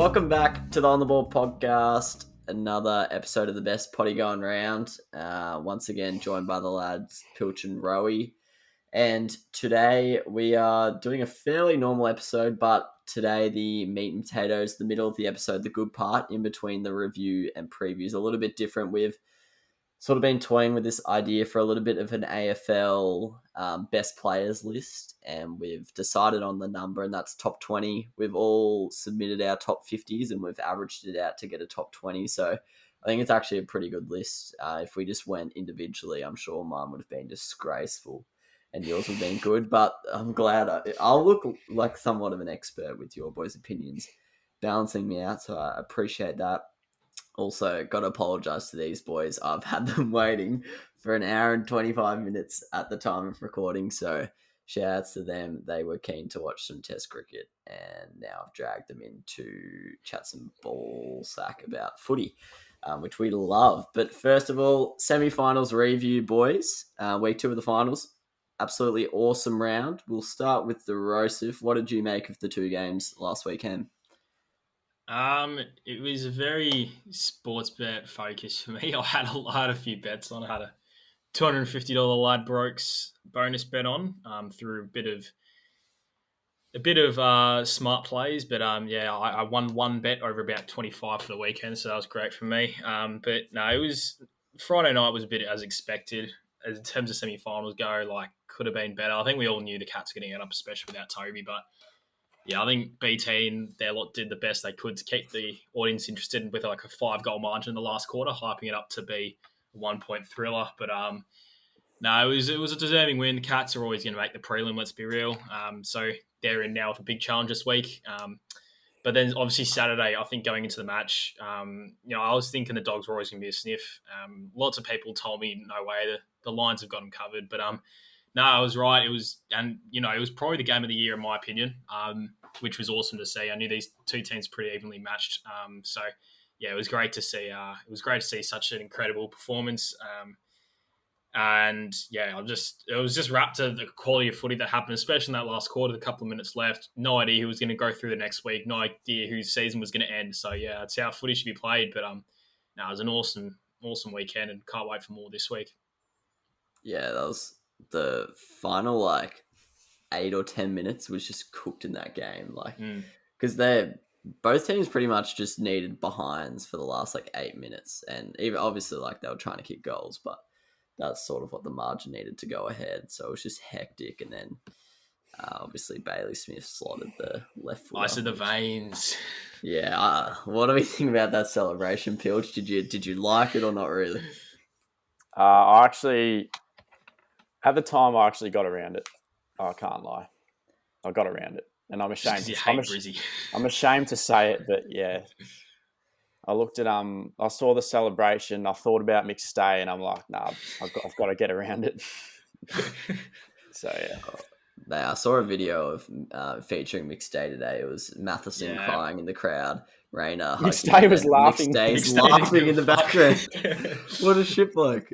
Welcome back to the On the Ball podcast. Another episode of the best potty going round. Once again, joined by the lads Pilch and Rowie. And today we are doing a fairly normal episode, but today the meat and potatoes, the middle of the episode, the good part in between the review and previews, a little bit different. We've sort of been toying with this idea for a little bit of an AFL best players list, and we've decided on the number, and that's top 20. We've all submitted our top 50s, and we've averaged it out to get a top 20. So I think it's actually a pretty good list. If we just went individually, I'm sure mine would have been disgraceful, and yours would have been good. But I'm glad I'll look like somewhat of an expert with your boys' opinions, balancing me out. So I appreciate that. Also, got to apologise to these boys. I've had them waiting for an hour and 25 minutes at the time of recording. So, shout outs to them. They were keen to watch some Test cricket, and now I've dragged them in to chat some ball sack about footy, which we love. But first of all, semi-finals review, boys. Week 2 of the finals. Absolutely awesome round. We'll start with the Rosif. What did you make of the 2 games last weekend? It was a very sports bet focus for me. I had a few bets on. I had a $250 Ladbrokes bonus bet on through a bit of smart plays, but I won one bet over about 25 for the weekend, so that was great for me. But no, it was Friday night was a bit as expected. As in terms of semi-finals go, like could have been better. I think we all knew the Cats were going to get up, especially without Toby, but. Yeah, I think BT and their lot did the best they could to keep the audience interested with like a 5-goal margin in the last quarter, hyping it up to be a 1-point thriller. But no, it was a deserving win. The Cats are always going to make the prelim, let's be real. So they're in now with a big challenge this week. But then obviously Saturday, I think going into the match, I was thinking the Dogs were always going to be a sniff. Lots of people told me, no way, the Lions have got them covered. But no, I was right. It was probably the game of the year in my opinion, which was awesome to see. I knew these two teams pretty evenly matched. So yeah, it was great to see. It was great to see such an incredible performance. And yeah, it was just wrapped to the quality of footy that happened, especially in that last quarter, the couple of minutes left. No idea who was going to go through the next week. No idea whose season was going to end. So yeah, that's how footy should be played. But no, it was an awesome weekend, and can't wait for more this week. Yeah, that was the final 8 or 10 minutes was just cooked in that game, because both teams pretty much just needed behinds for the last 8 minutes, and even obviously they were trying to kick goals, but that's sort of what the margin needed to go ahead. So it was just hectic, and then obviously Bailey Smith slotted the left foot. Ice of the veins. Yeah, what do we think about that celebration, Pilch? Did you like it or not really? I actually. At the time, I actually got around it. I can't lie. I got around it. And I'm ashamed. I'm ashamed to say it, but yeah. I looked at I saw the celebration. I thought about McStay, and I'm like, nah, I've got to get around it. So yeah. I saw a video of featuring McStay today. It was Matheson crying in the crowd. Rayner. McStay was laughing. McStay's laughing in the background. What a shit bloke.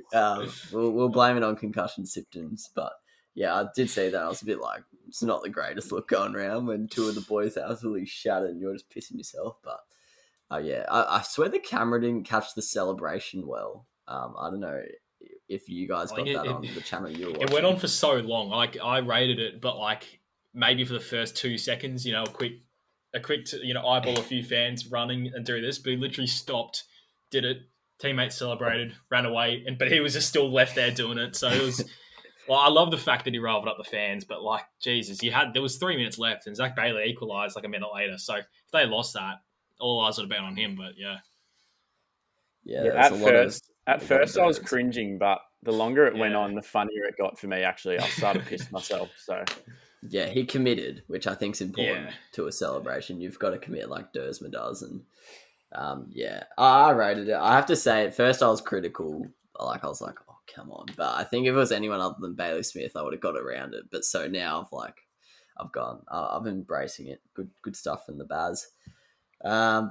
We'll blame it on concussion symptoms, but yeah, I did see that. I was a bit like, it's not the greatest look going around when 2 of the boys absolutely shattered and you're just pissing yourself. But I swear the camera didn't catch the celebration well. I don't know if you guys got that on the channel you were watching. It went on for so long. I rated it, but maybe for the first 2 seconds, a quick eyeball a few fans running and do this, but he literally stopped, did it, teammates celebrated, ran away, but he was just still left there doing it. So it was, I love the fact that he riled up the fans, but Jesus, there was 3 minutes left and Zach Bailey equalised a minute later. So if they lost that, all eyes would have been on him, but yeah. Yeah, at first I was cringing, but the longer it went on, the funnier it got for me, actually. I started pissing myself, so... Yeah, he committed, which I think is important to a celebration. You've got to commit like Dersma does. And I rated it. I have to say, at first I was critical. I was like, oh, come on. But I think if it was anyone other than Bailey Smith, I would have got around it. But so now I'm embracing it. Good stuff in the Baz.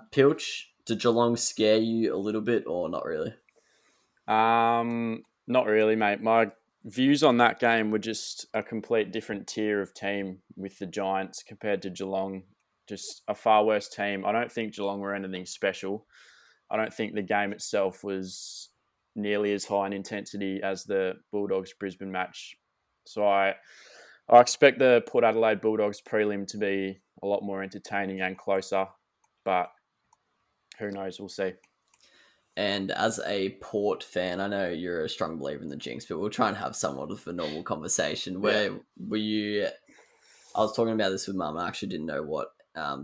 Pilch, did Geelong scare you a little bit or not really? Not really, mate. My views on that game were just a complete different tier of team with the Giants compared to Geelong. just a far worse team. I don't think Geelong were anything special. I don't think the game itself was nearly as high in intensity as the Bulldogs-Brisbane match. So I expect the Port Adelaide Bulldogs prelim to be a lot more entertaining and closer, but who knows? We'll see. And as a Port fan, I know you're a strong believer in the jinx, but we'll try and have somewhat of a normal conversation. Where were you? I was talking about this with Mum. I actually didn't know what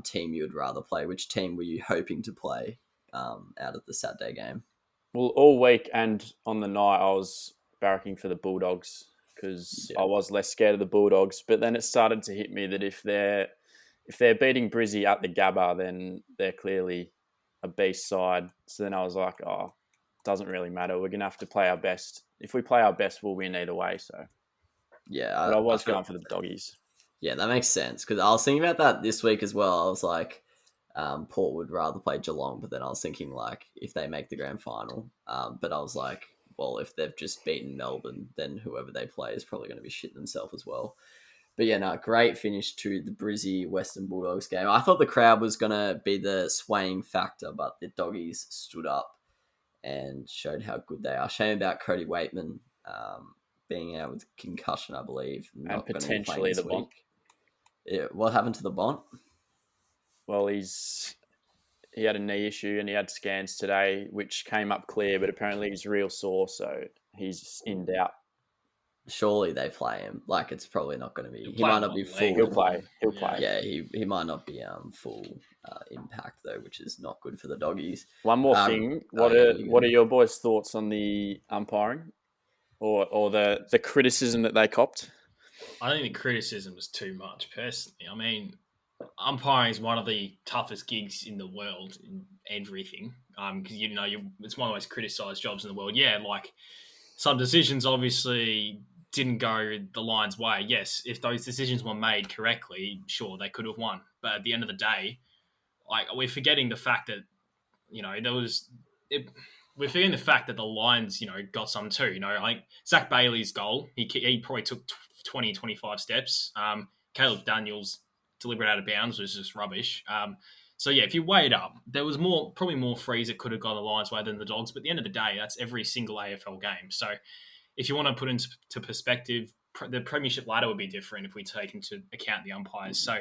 team you would rather play. Which team were you hoping to play out of the Saturday game? Well, all week and on the night, I was barracking for the Bulldogs because I was less scared of the Bulldogs. But then it started to hit me that if they're beating Brizzy at the Gabba, then they're clearly a beast side. So then I was like, oh, doesn't really matter. We're going to have to play our best. If we play our best, we'll win either way. So yeah, but I was going for the Doggies. Yeah, that makes sense because I was thinking about that this week as well. I was like, Port would rather play Geelong, but then I was thinking like if they make the grand final. But I was like, well, if they've just beaten Melbourne, then whoever they play is probably going to be shitting themselves as well. But yeah, no, great finish to the Brizzy Western Bulldogs game. I thought the crowd was going to be the swaying factor, but the Doggies stood up and showed how good they are. Shame about Cody Waitman being out with concussion, I believe. And potentially the Bont. Yeah, what happened to the Bont? Well, he had a knee issue and he had scans today, which came up clear, but apparently he's real sore, so he's in doubt. Surely they play him. Like, it's probably not going to be. He might not be full. He'll play. Yeah, he might not be full impact though, which is not good for the Doggies. One more thing. What are your boys' thoughts on the umpiring, or the criticism that they copped? I think the criticism was too much, personally. I mean, umpiring is one of the toughest gigs in the world in everything. Because it's one of the most criticised jobs in the world. Yeah, like some decisions obviously didn't go the Lions' way. Yes, if those decisions were made correctly, sure, they could have won. But at the end of the day, like we're forgetting the fact that we're forgetting the fact that the Lions, got some too. Like Zach Bailey's goal, he probably took 20, 25 steps. Caleb Daniels' deliberate out of bounds was just rubbish. So yeah, if you weigh it up, there was probably more frees that could have gone the Lions' way than the Dogs. But at the end of the day, that's every single AFL game. So if you want to put into perspective, the premiership ladder would be different if we take into account the umpires. So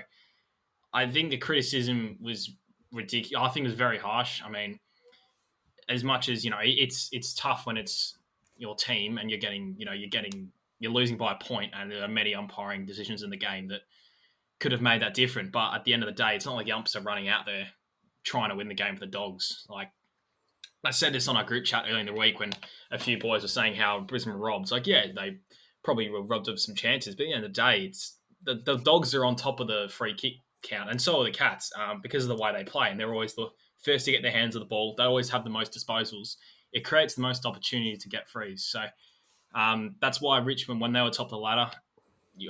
I think the criticism was ridiculous. I think it was very harsh. I mean, as much as it's tough when it's your team and you're losing by a point, and there are many umpiring decisions in the game that could have made that different. But at the end of the day, it's not like the umps are running out there trying to win the game for the Dogs. Like I said this on our group chat earlier in the week when a few boys were saying how Brisbane were robbed. It's like, yeah, they probably were robbed of some chances, but at the end of the day, it's the Dogs are on top of the free kick count, and so are the Cats because of the way they play, and they're always the first to get their hands on the ball. They always have the most disposals. It creates the most opportunity to get frees. So that's why Richmond, when they were top of the ladder,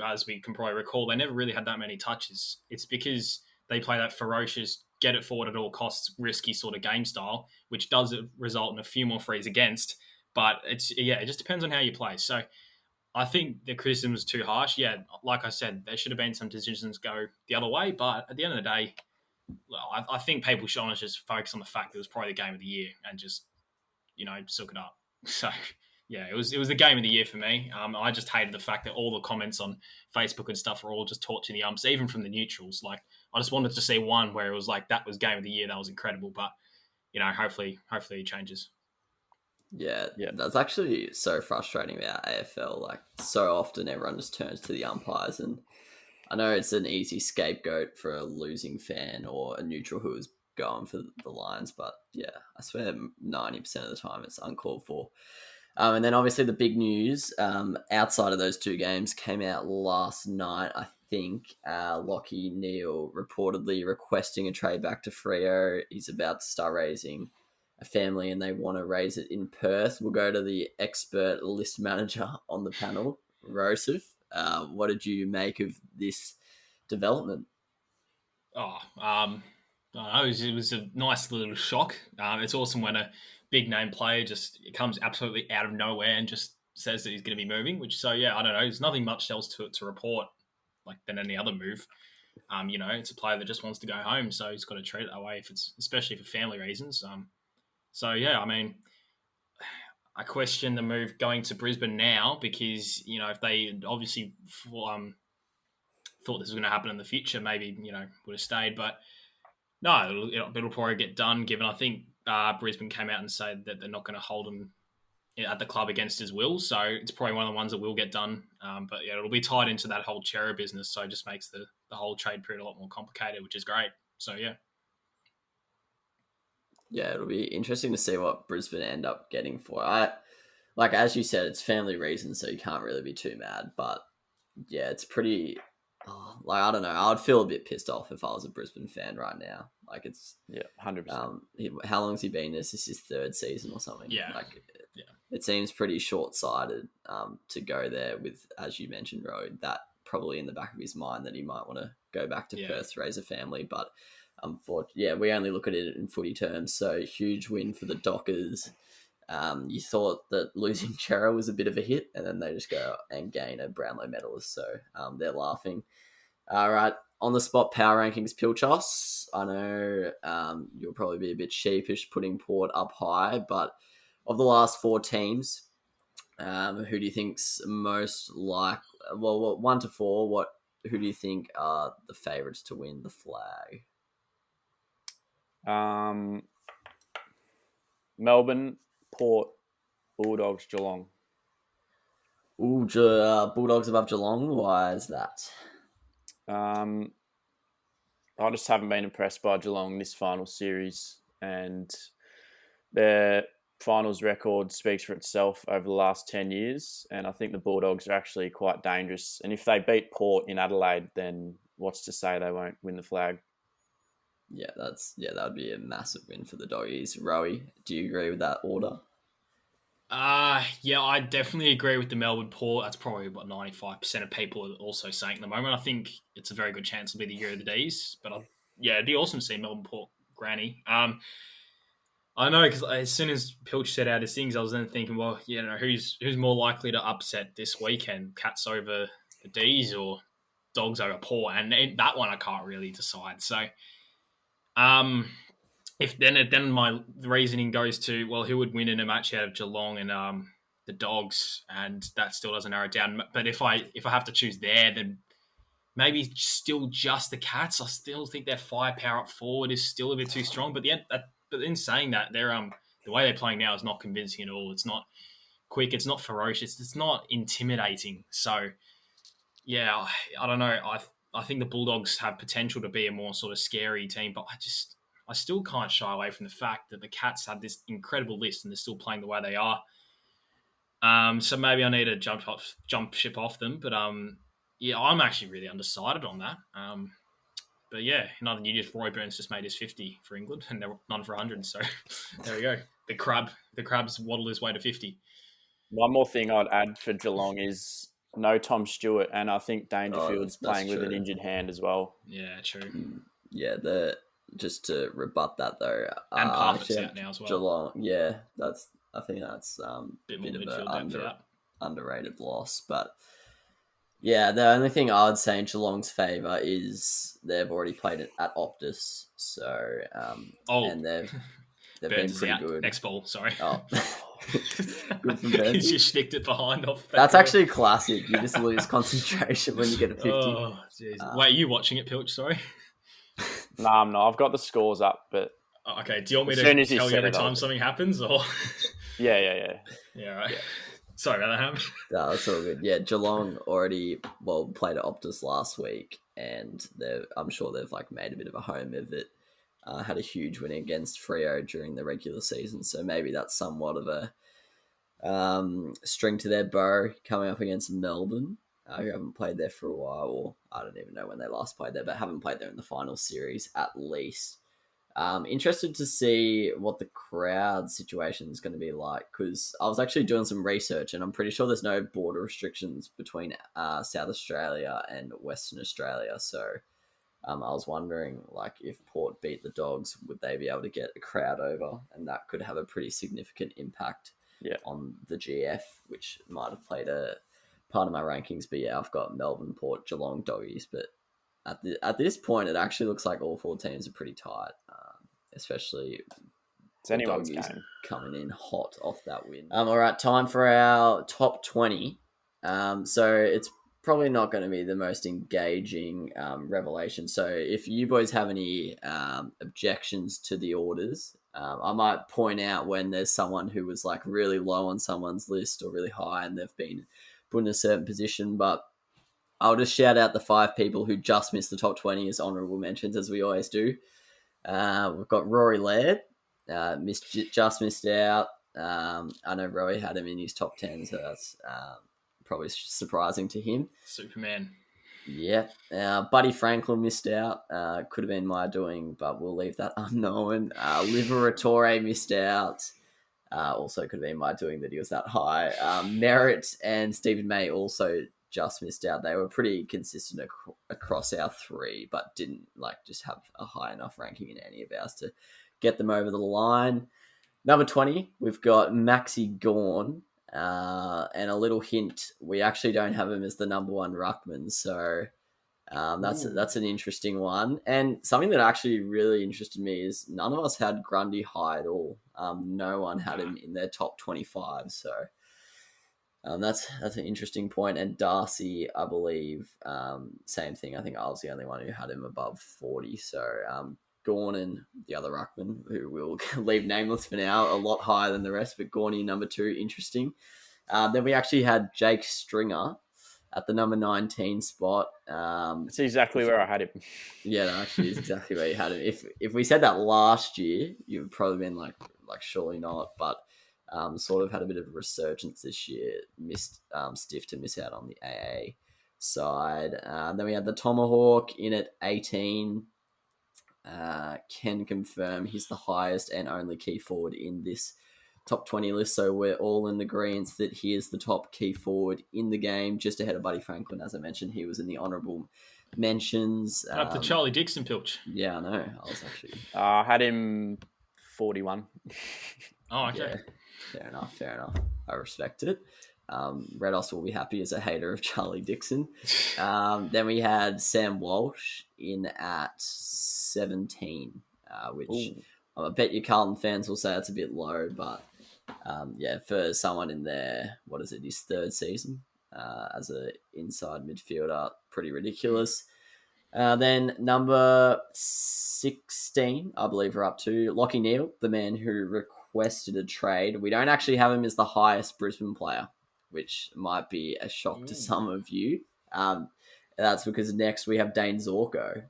as we can probably recall, they never really had that many touches. It's because they play that ferocious, get it forward at all costs, risky sort of game style, which does result in a few more frees against. But it just depends on how you play. So I think the criticism was too harsh. Yeah, like I said, there should have been some decisions go the other way. But at the end of the day, I think people should honestly just focus on the fact that it was probably the game of the year and just, soak it up. So yeah, it was the game of the year for me. I just hated the fact that all the comments on Facebook and stuff were all just torching the umps, even from the neutrals. Like, I just wanted to see one where it was like, that was game of the year, that was incredible. But, hopefully it changes. Yeah, that's actually so frustrating about AFL. Like, so often everyone just turns to the umpires, and I know it's an easy scapegoat for a losing fan or a neutral who is going for the Lions, but yeah, I swear 90% of the time it's uncalled for. And then obviously the big news outside of those two games came out last night. I think Lockie Neal reportedly requesting a trade back to Freo. He's about to start raising a family and they want to raise it in Perth. We'll go to the expert list manager on the panel, Rosef. What did you make of this development? I don't know. It was a nice little shock. It's awesome when a big name player just comes absolutely out of nowhere and just says that he's going to be moving. I don't know. There's nothing much else to report than any other move. It's a player that just wants to go home, so he's got to treat it that way, especially for family reasons. I question the move going to Brisbane now because, if they obviously thought this was going to happen in the future, maybe, would have stayed. But no, it'll probably get done, given I think Brisbane came out and said that they're not going to hold him at the club against his will. So it's probably one of the ones that will get done. But yeah, it'll be tied into that whole Chera business. So it just makes the whole trade period a lot more complicated, which is great. So yeah. Yeah, it'll be interesting to see what Brisbane end up getting for it. Like, as you said, it's family reasons, so you can't really be too mad. But yeah, it's pretty... I don't know. I would feel a bit pissed off if I was a Brisbane fan right now. Like, it's... Yeah, 100%. How long's he been? This is his third season or something. Yeah. It seems pretty short-sighted to go there with, as you mentioned, Rowan, that probably in the back of his mind that he might want to go back to Perth to raise a family. But unfortunately, we only look at it in footy terms. So huge win for the Dockers. You thought that losing Chera was a bit of a hit, and then they just go and gain a Brownlow medalist. So they're laughing. All right, on the spot power rankings, Pilchos. I know you'll probably be a bit sheepish putting Port up high, but of the last 4 teams, who do you think's most like? Well, 1 to 4. Who do you think are the favourites to win the flag? Melbourne, Port, Bulldogs, Geelong. Ooh, Bulldogs above Geelong. Why is that? I just haven't been impressed by Geelong this final series, and their finals record speaks for itself over the last 10 years, and I think the Bulldogs are actually quite dangerous. And if they beat Port in Adelaide, then what's to say they won't win the flag? Yeah, that would be a massive win for the Doggies. Rowie, do you agree with that order? Yeah, I definitely agree with the Melbourne Port. That's probably what 95% of people are also saying at the moment. I think it's a very good chance it'll be the year of the D's. But it'd be awesome to see Melbourne Port granny. I know, because as soon as Pilch said out his things, I was then thinking, well, who's more likely to upset this weekend? Cats over the D's or Dogs over Port? And that one I can't really decide. So, if then my reasoning goes to, well, who would win in a match out of Geelong and the Dogs, and that still doesn't narrow it down. But if I have to choose there, then maybe still just the Cats. I still think their firepower up forward is still a bit too strong. But in saying that, they're the way they're playing now is not convincing at all. It's not quick. It's not ferocious. It's not intimidating. So yeah, I don't know. I think the Bulldogs have potential to be a more sort of scary team, but I still can't shy away from the fact that the Cats have this incredible list and they're still playing the way they are. So maybe I need to jump ship off them. But I'm actually really undecided on that. But yeah, in other news, Roy Burns just made his 50 for England and they're none for 100. So there we go. The Crabs waddled his way to 50. One more thing I'd add for Geelong is no Tom Stewart, and I think Dangerfield's playing with an injured hand as well. Yeah, true. Yeah, just to rebut that though, and Parfitt's out now as well. Geelong, yeah, I think that's a bit of an underrated loss, but yeah, the only thing I would say in Geelong's favour is they've already played it at Optus, so and they've been pretty good. Next ball, sorry. Oh. Good from Burns. You just nicked it behind off. That's actually classic. You just lose concentration when you get a 50. Oh, jeez. Wait, are you watching it, Pilch? Sorry. No, I'm not. I've got the scores up, but okay. Do you want me to tell you every time something happens, or? Yeah. Right. Yeah. Sorry about that, Ham. No, that's all good. Yeah, Geelong already played at Optus last week, and I'm sure they've made a bit of a home of it. Had a huge win against Freo during the regular season, so maybe that's somewhat of a string to their bow coming up against Melbourne, who haven't played there for a while, or I don't even know when they last played there, but haven't played there in the final series at least. Interested to see what the crowd situation is going to be like, because I was actually doing some research and I'm pretty sure there's no border restrictions between South Australia and Western Australia, so I was wondering, if Port beat the Dogs, would they be able to get a crowd over? And that could have a pretty significant impact on the GF, which might have played a part of my rankings. But yeah, I've got Melbourne, Port, Geelong, Doggies. But at this point, it actually looks like all 4 teams are pretty tight, especially it's anyone's game coming in hot off that win. All right, time for our top 20. So it's probably not going to be the most engaging revelation. So if you boys have any objections to the orders, I might point out when there's someone who was like really low on someone's list or really high and they've been put in a certain position. But I'll just shout out the 5 people who just missed the top 20 as honourable mentions, as we always do. We've got Rory Laird, just missed out. I know Rory had him in his top 10, so that's probably surprising to him. Superman. Yeah. Buddy Franklin missed out. Could have been my doing, but we'll leave that unknown. Liberatore missed out. Also could have been my doing that he was that high. Merritt and Stephen May also just missed out. They were pretty consistent across our 3, but didn't just have a high enough ranking in any of ours to get them over the line. Number 20, we've got Maxi Gawn. And a little hint, we actually don't have him as the number 1 ruckman, so that's an interesting one. And something that actually really interested me is none of us had Grundy high at all. No one had him in their top 25, so that's an interesting point. And Darcy, I believe, same thing. I think I was the only one who had him above 40, so Gawn and the other ruckman, who we'll leave nameless for now, a lot higher than the rest, but Gawny number 2, interesting. Then we actually had Jake Stringer at the number 19 spot. That's exactly where I had him. Yeah, no, actually is exactly where you had him. If we said that last year, you would probably been like surely not, but sort of had a bit of a resurgence this year. Missed stiff to miss out on the AA side. Then we had the Tomahawk in at 18. Can confirm he's the highest and only key forward in this top 20 list, so we're all in agreement that he is the top key forward in the game, just ahead of Buddy Franklin. As I mentioned, he was in the honourable mentions. Up to Charlie Dixon, Pilch. Yeah, I know. I was actually... I had him 41. Oh, okay. Yeah, fair enough. I respect it. Redos will be happy as a hater of Charlie Dixon. Then we had Sam Walsh in at 17, which I bet you Carlton fans will say it's a bit low, but for someone in their, his 3rd season as an inside midfielder, pretty ridiculous. Then number 16, I believe we're up to, Lachie Neale, the man who requested a trade. We don't actually have him as the highest Brisbane player, which might be a shock to some of you. That's because next we have Dane Zorko,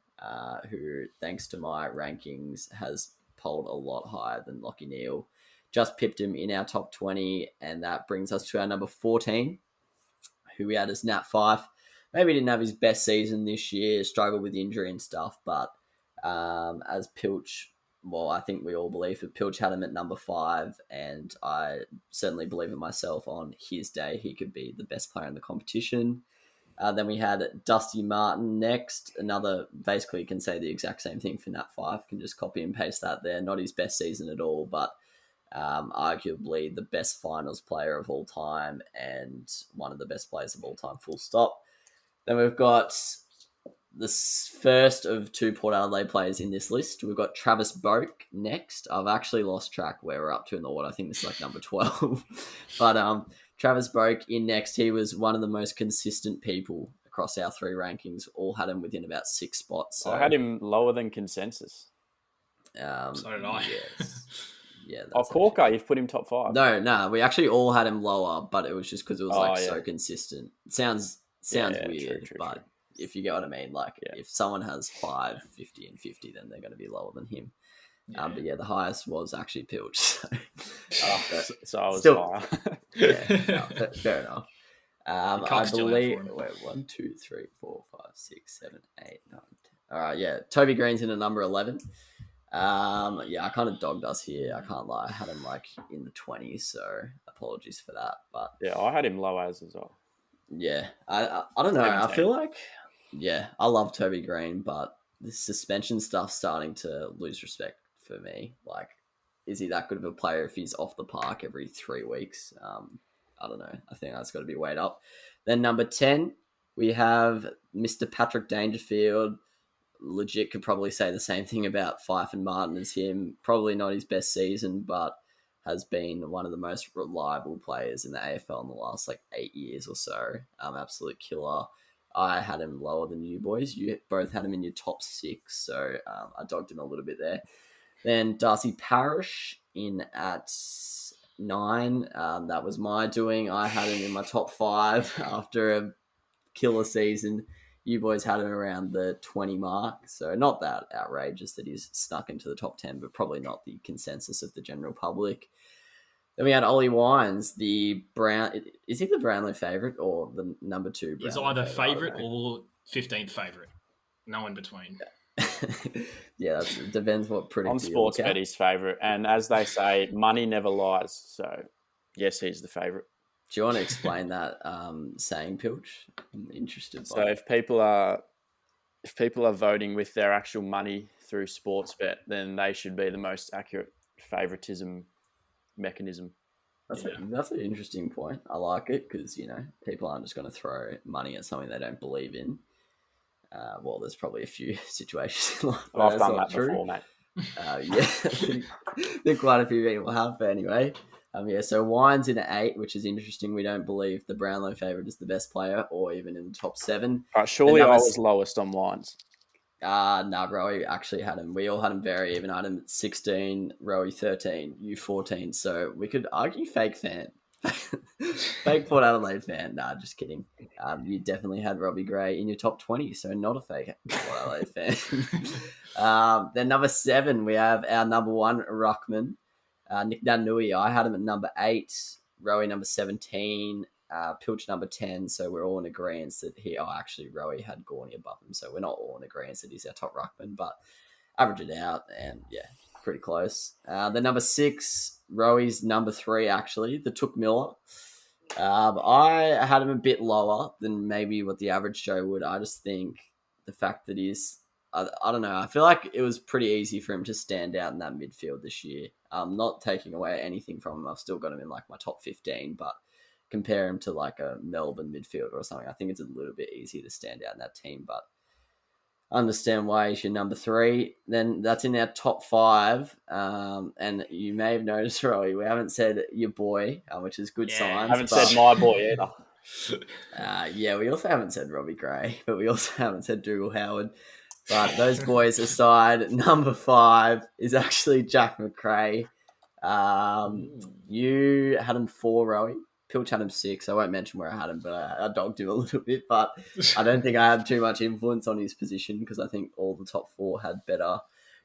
who, thanks to my rankings, has polled a lot higher than Lachie Neale. Just pipped him in our top 20, and that brings us to our number 14, who we had as Nat Fyfe. Maybe didn't have his best season this year, struggled with injury and stuff, but as Pilch, I think we all believe that Pilch had him at number 5, and I certainly believe in myself on his day he could be the best player in the competition. Then we had Dusty Martin next. Another, basically can say the exact same thing for Nat Fyfe, can just copy and paste that there. Not his best season at all, but arguably the best finals player of all time and one of the best players of all time, full stop. Then we've got the first of 2 Port Adelaide players in this list. We've got Travis Boak next. I've actually lost track where we're up to in the order. I think this is number 12. But Travis Boak in next. He was one of the most consistent people across our 3 rankings. All had him within about 6 spots. So, I had him lower than consensus. So did I. Yes. Yeah. Corker, you've put him top 5. No, we actually all had him lower, but it was just because it was so consistent. It sounds weird, true. If you get what I mean, if someone has 5, 50, and 50, then they're going to be lower than him. Yeah. But the highest was actually Pilch. So I was higher. Fair enough. I believe 1, 2, 3, 4, 5, 6, 7, 8, 9, 10. All right, Toby Green's in at number 11. I kind of dogged us here. I can't lie. I had him in the 20s, so apologies for that. But I had him low as well. Yeah, I don't know. 17. I feel like I love Toby Green, but the suspension stuff's starting to lose respect for me. Is he that good of a player if he's off the park every 3 weeks? I don't know. I think that's got to be weighed up. Then number 10, we have Mr. Patrick Dangerfield. legit could probably say the same thing about Fife and Martin as him. Probably not his best season, but has been one of the most reliable players in the AFL in the last 8 years or so. Absolute killer. I had him lower than you boys. You both had him in your top 6, so I dogged him a little bit there. Then Darcy Parish in at 9. That was my doing. I had him in my top 5 after a killer season. You boys had him around the 20 mark, so not that outrageous that he's snuck into the top 10, but probably not the consensus of the general public. Then we had Ollie Wines, the Brown. Is he the Brownlow favourite or the number 2? He's either favourite or 15th favourite. No in between. Yeah, that depends what predictor. On Sportsbet, he's favourite, and as they say, money never lies. So, yes, he's the favourite. Do you want to explain that saying, Pilch? I'm interested. So if people are voting with their actual money through Sportsbet, then they should be the most accurate favouritism mechanism. That's an interesting point. I like it because people aren't just going to throw money at something they don't believe in. Well, there's probably a few situations in life. I've done that before, mate. Yeah, I think quite a few people have. But anyway. So Wines in at 8, which is interesting. We don't believe the Brownlow favourite is the best player or even in the top 7. Surely I was lowest on Wines. No, Rowie actually had him. We all had him very even. I had him at 16, Rowie 13, you 14. So we could argue fake fan. Fake Port Adelaide fan. Nah, just kidding. You definitely had Robbie Gray in your top 20, so not a fake Port Adelaide fan. Then number 7, we have our number 1, Ruckman. Nick Nanui, I had him at number 8, Rowie number 17, Pilch number 10, so we're all in agreement that actually Rowie had Gorney above him, so we're not all in agreement that he's our top ruckman, but average it out, and yeah, pretty close. The number 6, Rowie's number 3, actually, the Took Miller. I had him a bit lower than maybe what the average Joe would. I just think the fact that he's I don't know. I feel like it was pretty easy for him to stand out in that midfield this year. Not taking away anything from him. I've still got him in my top 15, but compare him to a Melbourne midfielder or something. I think it's a little bit easier to stand out in that team, but I understand why he's your number 3. Then that's in our top 5. And you may have noticed, Rowie, we haven't said your boy, which is good signs. I haven't said my boy either. We also haven't said Robbie Gray, but we also haven't said Dougal Howard. But those boys aside, number 5 is actually Jack McRae. You had him 4, Rowie. Pilch had him 6. I won't mention where I had him, but I dogged him a little bit. But I don't think I had too much influence on his position because I think all the top 4 had better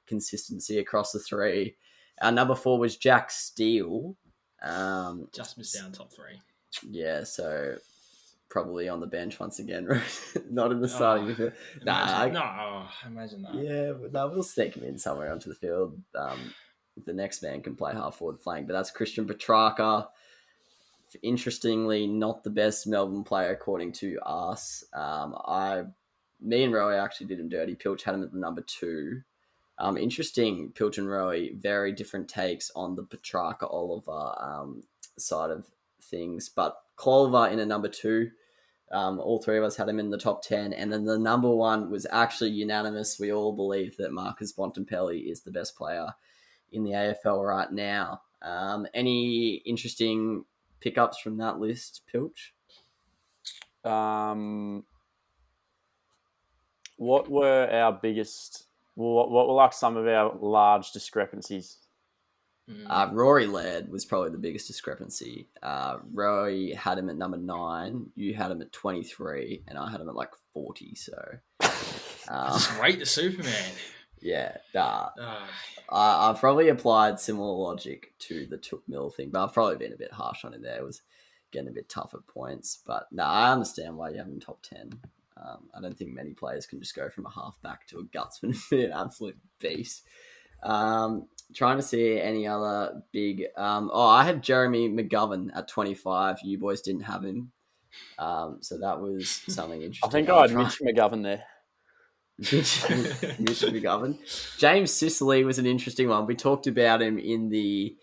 consistency across the 3. Our number 4 was Jack Steele. Just missed out top 3. Yeah, so probably on the bench once again, not in the starting midfield. Imagine that. Yeah, we'll sneak him in somewhere onto the field. The next man can play half forward flank, but that's Christian Petraka. Interestingly, not the best Melbourne player according to us. Me and Rowie actually did him dirty. Pilch had him at the number 2. Interesting, Pilch and Rowie, very different takes on the Petraka Oliver side of things, but Clover in a number 2. All 3 of us had him in the top 10, and then the number 1 was actually unanimous. We all believe that Marcus Bontempelli is the best player in the AFL right now. Any interesting pickups from that list, Pilch? What were our biggest? What were some of our large discrepancies? Rory Laird was probably the biggest discrepancy. Rory had him at number 9. You had him at 23, and I had him at 40. So, rate the Superman. Yeah, I've probably applied similar logic to the Took Mill thing, but I've probably been a bit harsh on it there. It was getting a bit tough at points, but I understand why you have him top 10. I don't think many players can just go from a halfback to a gutsman and be an absolute beast. Trying to see any other big... I had Jeremy Mcgovern at 25. You boys didn't have him. So that was something interesting. I think I had Mitch Mcgovern there. Mitch Mcgovern. James Sicily was an interesting one. We talked about him in the...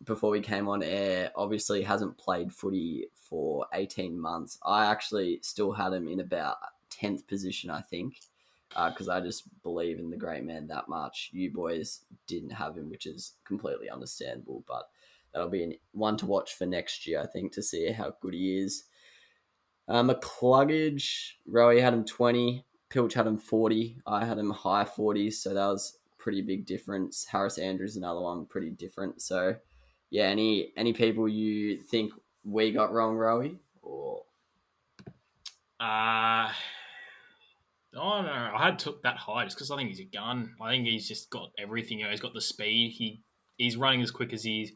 before we came on air. Obviously hasn't played footy for 18 months. I actually still had him in about 10th position, I think. because I just believe in the great man that much. You boys didn't have him, which is completely understandable, but that'll be one to watch for next year, I think, to see how good he is. McCluggage, Rowie had him 20, Pilch had him 40, I had him high 40s, so that was pretty big difference. Harris Andrews, another one, pretty different. So, yeah, any people you think we got wrong, Rowie? Or I don't know. I had took that high just because I think he's a gun. I think he's just got everything. He's got the speed. He's running as quick as he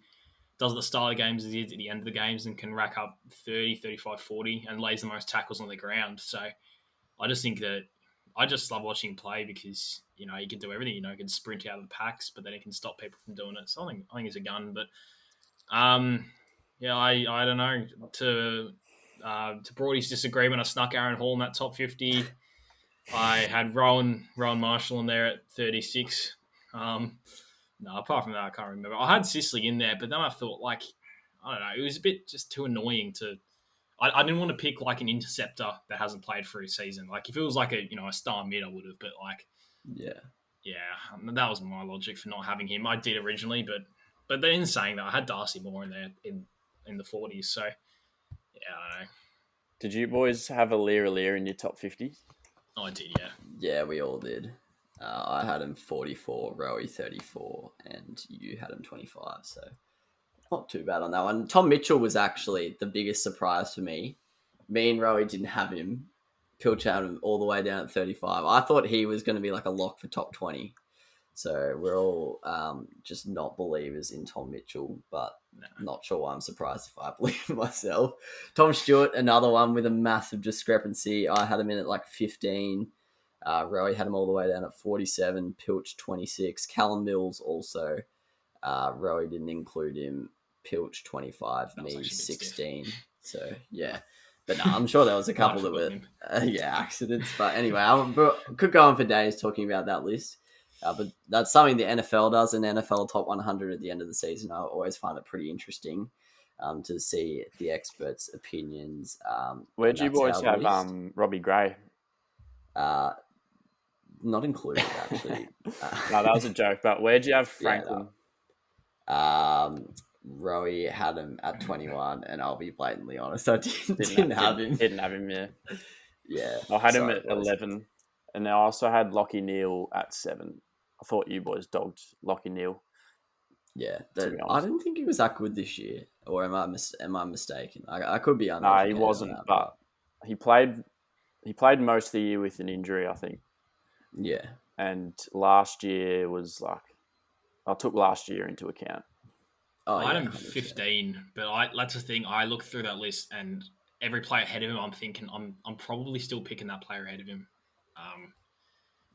does the style of games as he is at the end of the games and can rack up 30, 35, 40 and lays the most tackles on the ground. So I just think that I just love watching him play because, he can do everything. He can sprint out of the packs, but then he can stop people from doing it. So I think he's a gun. But, I don't know. To Broady's disagreement, I snuck Aaron Hall in that top 50. I had Rowan Marshall in there at 36. No, apart from that, I can't remember. I had Sicily in there, but then I thought, I don't know, it was a bit just too annoying to. I didn't want to pick an interceptor that hasn't played for a season. If it was a star mid, I would have. But yeah, that was my logic for not having him. I did originally, but then in saying that, I had Darcy Moore in there in the 40s. So yeah, I don't know. Did you boys have Alir in your top 50? Oh, I did, yeah. Yeah, we all did. I had him 44, Rowie 34, and you had him 25, so not too bad on that one. Tom Mitchell was actually the biggest surprise for me. Me and Rowie didn't have him. Pilch had him all the way down at 35. I thought he was going to be a lock for top 20. So we're all just not believers in Tom Mitchell, but not sure why I'm surprised if I believe in myself. Tom Stewart, another one with a massive discrepancy. I had him in at 15. Rowie had him all the way down at 47. Pilch 26. Callum Mills also. Rowie didn't include him. Pilch 25. Me 16. So yeah. But no, I'm sure there was a couple that were accidents. But anyway, I could go on for days talking about that list. But that's something the NFL does, an NFL top 100 at the end of the season. I always find it pretty interesting to see the experts' opinions. Where'd you boys have Robbie Gray? Not included, actually. No, that was a joke. But where'd you have Franklin? Rowie had him at 21, and I'll be blatantly honest, I didn't have him. Didn't have him, yeah. Yeah. I had him at 11, and I also had Lockie Neal at 7. I thought you boys dogged Lockie Neal. Yeah, I didn't think he was that good this year, or am I mistaken? I could be uneducated. No, he wasn't, but he played most of the year with an injury, I think. Yeah. And last year was I took last year into account. I had him 15, but that's the thing. I look through that list, and every player ahead of him, I'm thinking I'm probably still picking that player ahead of him.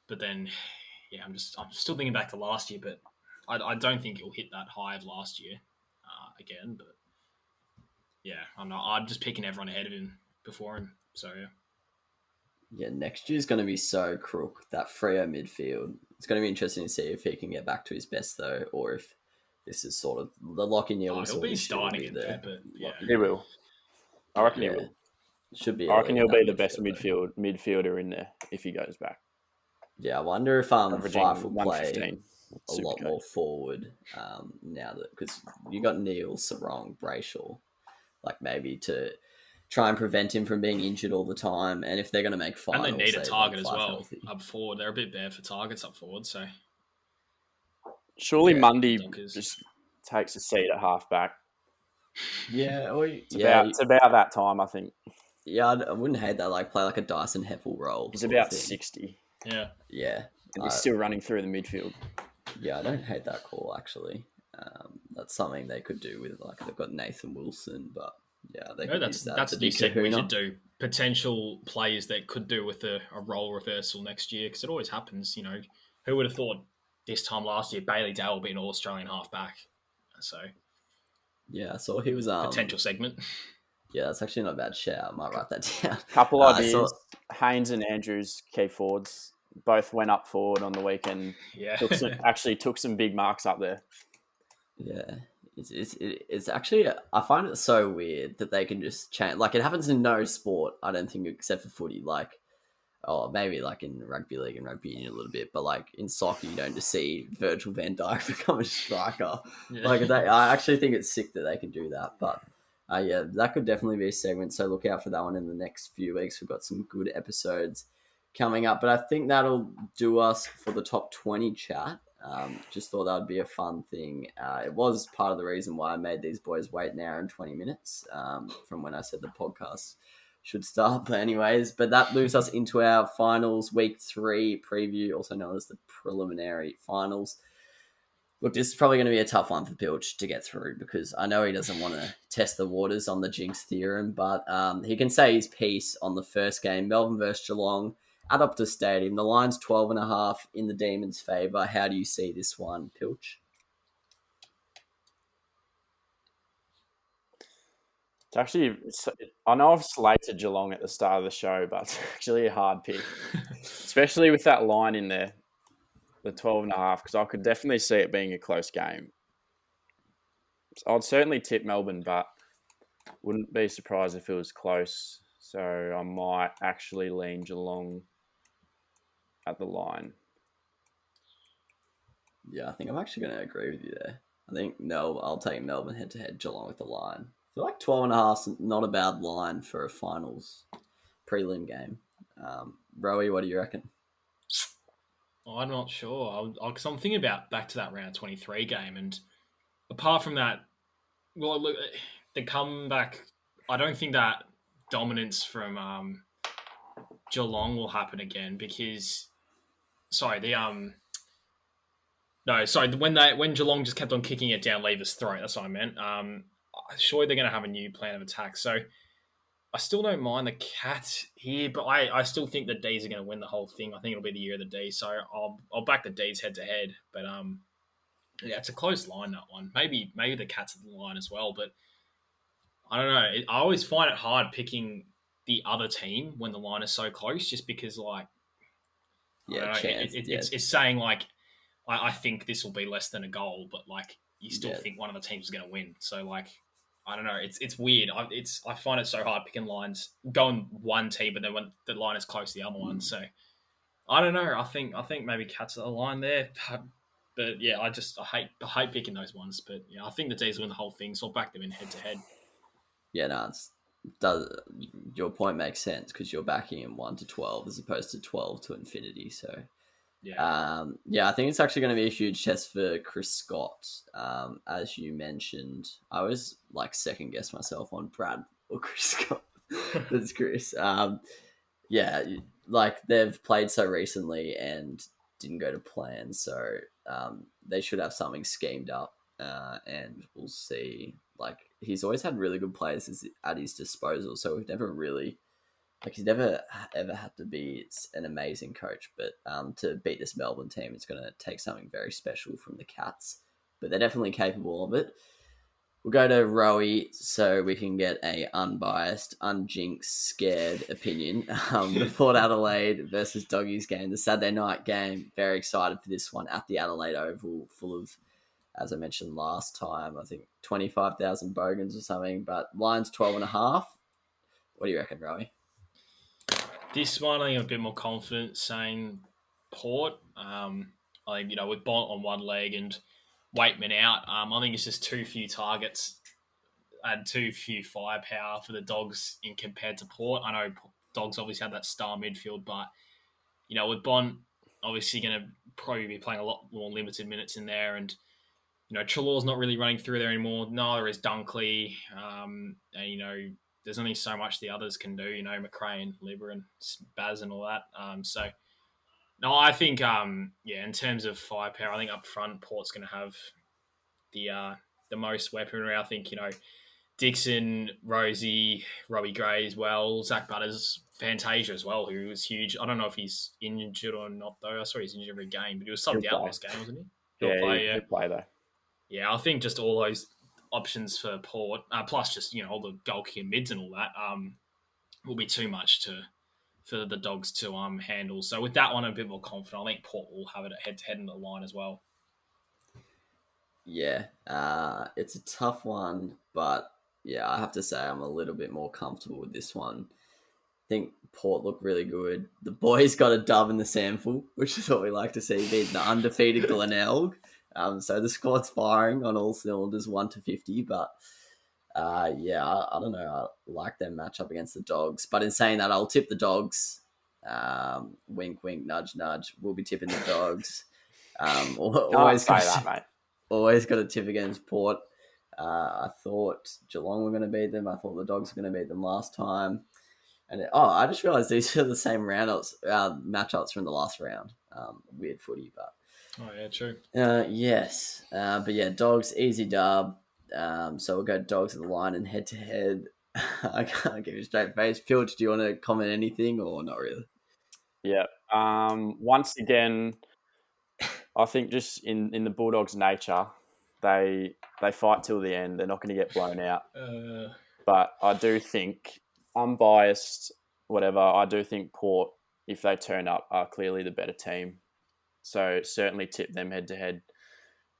But then, yeah, I'm still thinking back to last year, but I don't think he'll hit that high of last year again. But yeah, I'm just picking everyone ahead of him before him. So yeah. Yeah, next year's going to be so crook, that Freo midfield. It's going to be interesting to see if he can get back to his best, though, or if this is sort of the Lockie Neal. He'll be starting it there, but yeah. He will. I reckon he will. Should be. I reckon he'll be the best midfielder in there if he goes back. Yeah, I wonder if Fife will play a Super lot more forward now that, because you got Neil, Sarong, Brayshaw, maybe to try and prevent him from being injured all the time. And if they're going to make finals, and they need a target as well healthy. Up forward. They're a bit bare for targets up forward. So surely Mundy just takes a seat at halfback. Yeah, it's about that time, I think. Yeah, I wouldn't hate that. Play a Dyson Heppel role. He's about 60. Yeah. And he's still running through the midfield. Yeah, I don't hate that call, actually. That's something they could do with, they've got Nathan Wilson, but yeah, they could use that. That's a new segment we should do. Potential players that could do with a role reversal next year, because it always happens, Who would have thought this time last year Bailey Dale would be an All-Australian halfback? So yeah, I saw he was... potential segment. Yeah, that's actually not a bad shout. I might write that down. Couple ideas. Haynes and Andrews, key forwards, both went up forward on the weekend. Yeah. Took some big marks up there. Yeah. It's actually... I find it so weird that they can just change... it happens in no sport, I don't think, except for footy. Oh, maybe like in rugby league and rugby union a little bit, but like in soccer, you don't just see Virgil van Dijk become a striker. Yeah. Like I actually think it's sick that they can do that. But yeah, that could definitely be a segment. So look out for that one in the next few weeks. We've got some good episodes coming up, but I think that'll do us for the top 20 chat. Just thought that would be a fun thing. It was part of the reason why I made these boys wait an hour and 20 minutes from when I said the podcast should start. But anyways, that moves us into our finals week 3 preview, also known as the preliminary finals. Look, this is probably going to be a tough one for Pilch to get through because I know he doesn't want to test the waters on the jinx theorem, but he can say his piece on the first game, Melbourne versus Geelong at Optus Stadium. The line's 12.5 in the Demons' favour. How do you see this one, Pilch? It's actually, I know I've slated Geelong at the start of the show, but it's actually a hard pick, especially with that line in there, the 12.5, because I could definitely see it being a close game. I'd certainly tip Melbourne, but wouldn't be surprised if it was close. So I might actually lean Geelong at the line. Yeah, I think I'm actually going to agree with you there. I think I'll take Melbourne head-to-head, Geelong with the line. I feel like 12.5 is not a bad line for a finals prelim game. Rowie, what do you reckon? I'm not sure. Because I'm thinking about back to that round 23 game, and apart from that, well, look, the comeback, I don't think that dominance from Geelong will happen again because, when Geelong just kept on kicking it down Lever's throat, that's what I meant. Surely they're going to have a new plan of attack. So I still don't mind the Cats here, but I still think the D's are going to win the whole thing. I think it'll be the year of the D's, so I'll back the D's head to head. But yeah, it's a close line, that one. Maybe the Cats are the line as well, but I don't know. I always find it hard picking the other team when the line is so close, just because it's saying I think this will be less than a goal, but you still think one of the teams is going to win. So I don't know. It's weird. I find it so hard picking lines, going one team, but then when the line is close to the other one. So I don't know. I think maybe Cats are the line there, but yeah, I hate picking those ones. But yeah, I think the D's win the whole thing, so I'll back them in head to head. Yeah, no, your point makes sense because you're backing in 1 to 12 as opposed to 12 to infinity. So yeah, I think it's actually going to be a huge test for Chris Scott. As you mentioned, I was second guess myself on Brad or Chris Scott. That's Chris. Yeah, they've played so recently and didn't go to plan, so they should have something schemed up, and we'll see. He's always had really good players at his disposal, so we've never really he's never ever had to be an amazing coach, but to beat this Melbourne team, it's going to take something very special from the Cats, but they're definitely capable of it. We'll go to Rowie so we can get a unbiased, unjinxed, scared opinion. The Port Adelaide versus Doggies game, the Saturday night game. Very excited for this one at the Adelaide Oval, full of, as I mentioned last time, I think 25,000 bogans or something, but line's 12.5. What do you reckon, Rowie? This one, I think I'm a bit more confident saying Port. I think, with Bont on one leg and Waitman out, I think it's just too few targets and too few firepower for the Dogs in compared to Port. I know Dogs obviously had that star midfield, but, with Bont obviously going to probably be playing a lot more limited minutes in there, and, Treloar's not really running through there anymore. Neither is Dunkley. And, there's only so much the others can do, McRae and Libra and Baz and all that. So, no, I think, in terms of firepower, I think up front, Port's going to have the most weaponry. I think, Dixon, Rosie, Robbie Gray as well, Zach Butters, Fantasia as well, who was huge. I don't know if he's injured or not, though. I saw he's injured every game, but he was subbed out this game, wasn't he? He'll play, though. Yeah, I think just all those options for Port, plus just, all the goal kicking mids and all that, will be too much for the Dogs to handle. So with that one, I'm a bit more confident. I think Port will have it head-to-head in the line as well. Yeah, it's a tough one, but yeah, I have to say I'm a little bit more comfortable with this one. think Port looked really good. The boys got a dub in the sample, which is what we like to see, beating the undefeated Glenelg. So the squad's firing on all cylinders, 1 to 50. But I don't know. I like their matchup against the Dogs. But in saying that, I'll tip the Dogs. Wink, wink, nudge, nudge. We'll be tipping the Dogs. Always got to tip against Port. I thought Geelong were going to beat them. I thought the Dogs were going to beat them last time. And I just realised these are the same matchups from the last round. Weird footy, but... Oh, yeah, true. Yes. But yeah, Dogs, easy dub. So we'll go Dogs at the line and head-to-head. I can't give you a straight face. Pilch, do you want to comment anything or not really? Yeah. Once again, I think just in the Bulldogs' nature, they fight till the end. They're not going to get blown out. But I do think, unbiased, whatever, I do think Port, if they turn up, are clearly the better team. So certainly tip them head-to-head.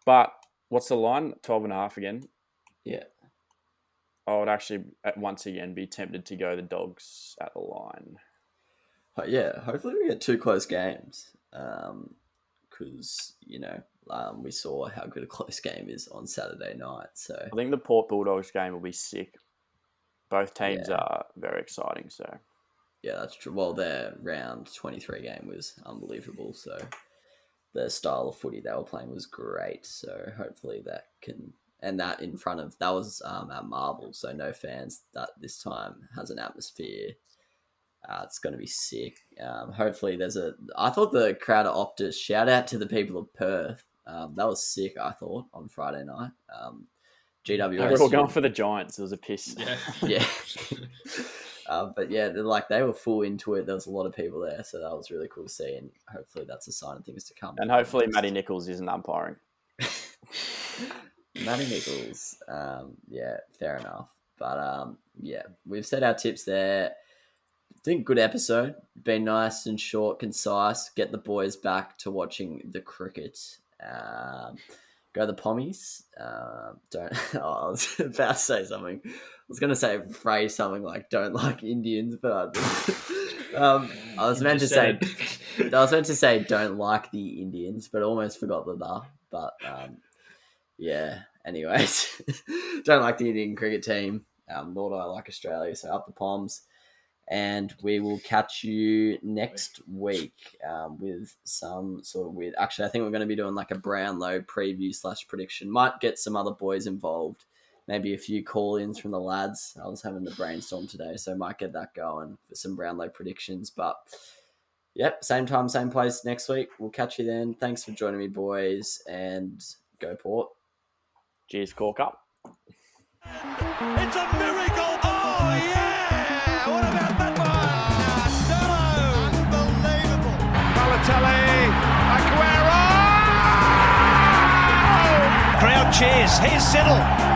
But what's the line? 12.5 again? Yeah. I would actually, once again, be tempted to go the Dogs at the line. Yeah, hopefully we get 2 close games. Because, we saw how good a close game is on Saturday night. So I think the Port Bulldogs game will be sick. Both teams are very exciting. So yeah, that's true. Well, their round 23 game was unbelievable. So the style of footy they were playing was great. So hopefully that can... And that in front of... That was at Marvel, so no fans. That this time has an atmosphere. It's going to be sick. Hopefully there's I thought the crowd at Optus... Shout out to the people of Perth. That was sick, I thought, on Friday night. GWS... They were all going for the Giants. It was a piss. Yeah. But yeah, they were full into it. There was a lot of people there, so that was really cool to see. And hopefully that's a sign of things to come. And hopefully Matty Nichols isn't umpiring. Matty Nichols, fair enough. But we've set our tips there. I think good episode. Been nice and short, concise. Get the boys back to watching the cricket. Go the Pommies. I was about to say something. I was going to phrase something like "don't like Indians," but I was meant to say "don't like the Indians," but almost forgot the. But anyways, don't like the Indian cricket team. Nor do I like Australia. So up the Poms. And we will catch you next week with some sort of weird... Actually, I think we're going to be doing like a Brownlow preview / prediction. Might get some other boys involved. Maybe a few call-ins from the lads. I was having the brainstorm today, so might get that going for some Brownlow predictions. But, yep, same time, same place next week. We'll catch you then. Thanks for joining me, boys, and go Port. Cheers, Cork up. It's a miracle! Oh, yeah! What about that one? Unbelievable! Balotelli, Aguero! Crowd cheers. Here's Siddle.